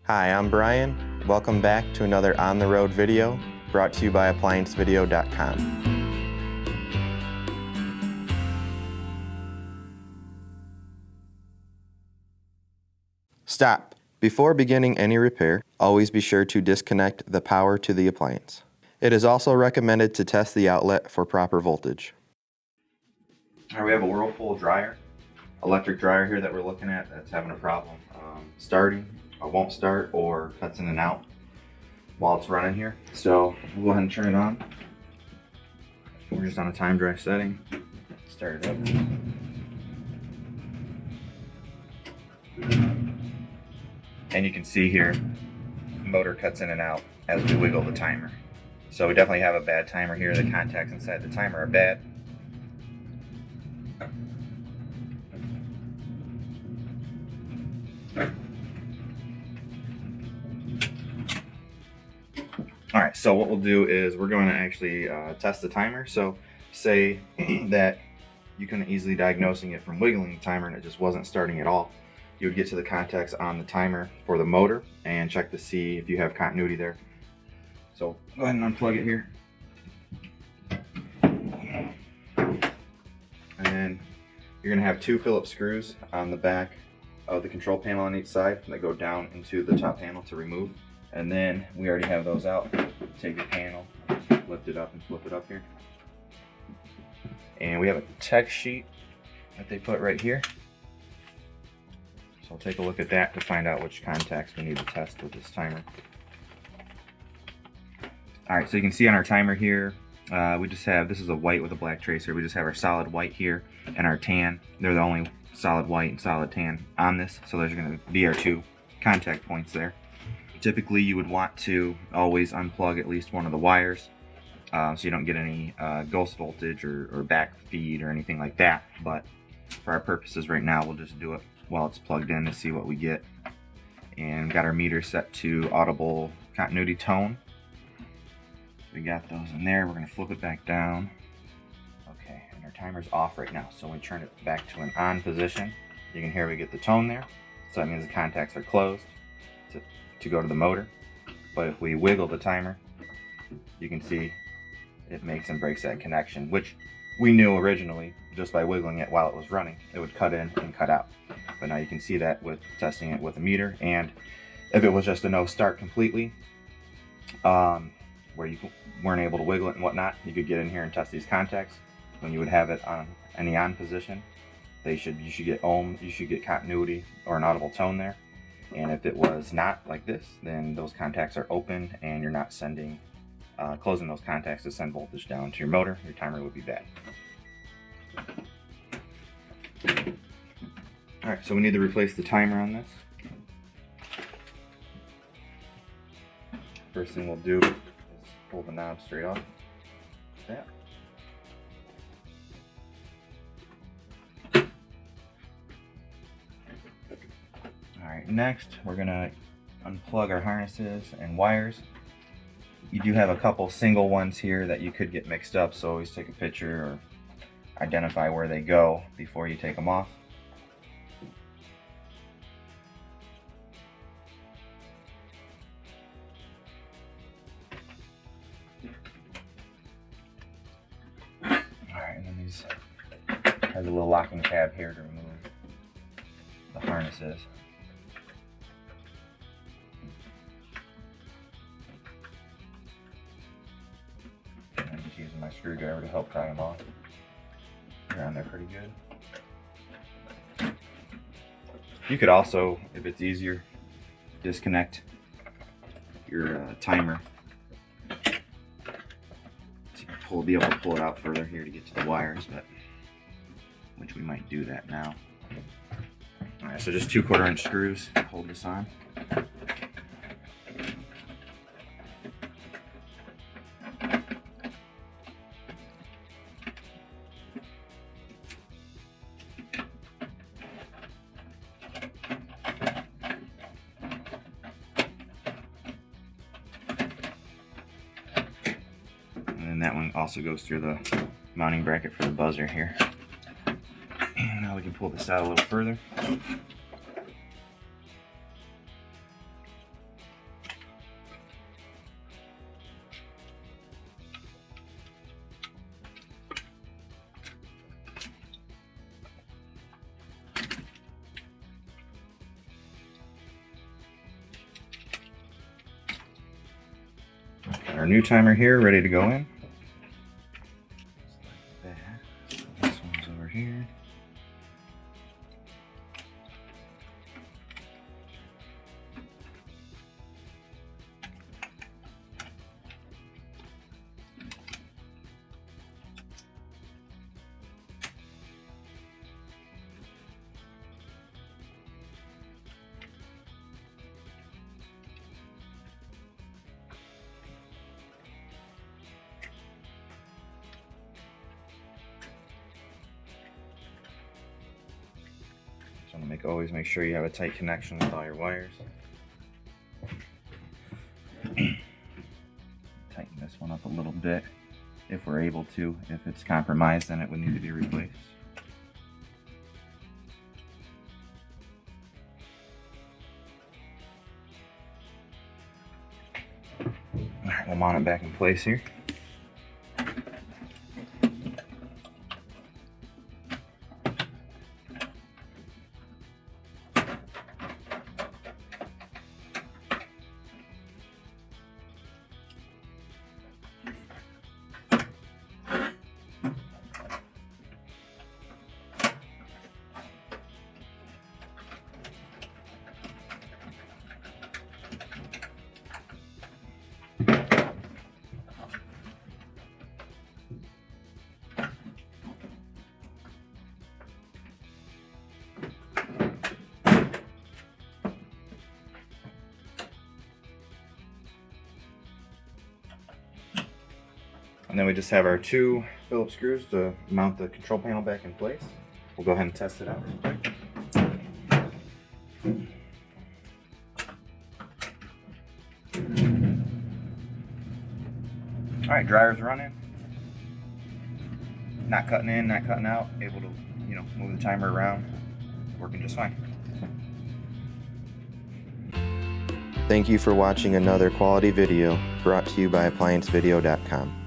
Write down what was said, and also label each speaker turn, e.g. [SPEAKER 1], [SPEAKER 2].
[SPEAKER 1] Hi, I'm Brian. Welcome back to another On the Road video brought to you by ApplianceVideo.com. Stop! Before beginning any repair, always be sure to disconnect the power to the appliance. It is also recommended to test the outlet for proper voltage. Alright, we have a Whirlpool dryer, electric dryer here that we're looking at that's having a problem starting, or won't start, or cuts in and out while it's running here. So we'll go ahead and turn it on. We're just on a time dry setting. Start it up. And you can see here, the motor cuts in and out as we wiggle the timer. So we definitely have a bad timer here. The contacts inside the timer are bad. Alright, so what we'll do is we're going to actually test the timer. So say that you couldn't easily diagnosing it from wiggling the timer and it just wasn't starting at all. You would get to the contacts on the timer for the motor and check to see if you have continuity there. So go ahead and unplug it here. And then you're going to have two Phillips screws on the back of the control panel on each side that go down into the top panel to remove. And then we already have those out. Take the panel, lift it up and flip it up here. And we have a tech sheet that they put right here. So I'll take a look at that to find out which contacts we need to test with this timer. Alright, so you can see on our timer here, we just have, this is a white with a black tracer. We just have our solid white here and our tan. They're the only solid white and solid tan on this. So there's going to be our two contact points there. Typically you would want to always unplug at least one of the wires so you don't get any ghost voltage or back feed or anything like that. But for our purposes right now, we'll just do it while it's plugged in to see what we get. And got our meter set to audible continuity tone. We got those in there. We're going to flip it back down. Okay, and our timer's off right now. So when we turn it back to an on position, you can hear we get the tone there. So that means the contacts are closed to go to the motor. But if we wiggle the timer, you can see it makes and breaks that connection, which we knew originally just by wiggling it while it was running. It would cut in and cut out. But now you can see that with testing it with a meter. And if it was just a no start completely, where you weren't able to wiggle it and whatnot, you could get in here and test these contacts. When you would have it on any on position, you should get ohm, you should get continuity or an audible tone there. And if it was not like this, then those contacts are open and you're not sending, closing those contacts to send voltage down to your motor. Your timer would be bad. Alright, so we need to replace the timer on this. First thing we'll do is pull the knob straight off. Like that. Alright, next we're going to unplug our harnesses and wires. You do have a couple single ones here that you could get mixed up, so always take a picture or identify where they go before you take them off. Alright, and then these has a little locking tab here to remove the harnesses. I'm just using my screwdriver to help pry them off. They're on there pretty good. You could also, if it's easier, disconnect your timer. So you can be able to pull it out further here to get to the wires, but which we might do that now. Alright, so just 2 1/4-inch screws to hold this on. And that one also goes through the mounting bracket for the buzzer here. And now we can pull this out a little further. Our new timer here, ready to go in. This one's over here. Always make sure you have a tight connection with all your wires. Tighten this one up a little bit if we're able to. If it's compromised, then it would need to be replaced. Alright, we'll mount it back in place here. And then we just have our 2 Phillips screws to mount the control panel back in place. We'll go ahead and test it out real quick. Alright, dryer's running. Not cutting in, not cutting out. Able to, move the timer around. Working just fine.
[SPEAKER 2] Thank you for watching another quality video brought to you by ApplianceVideo.com.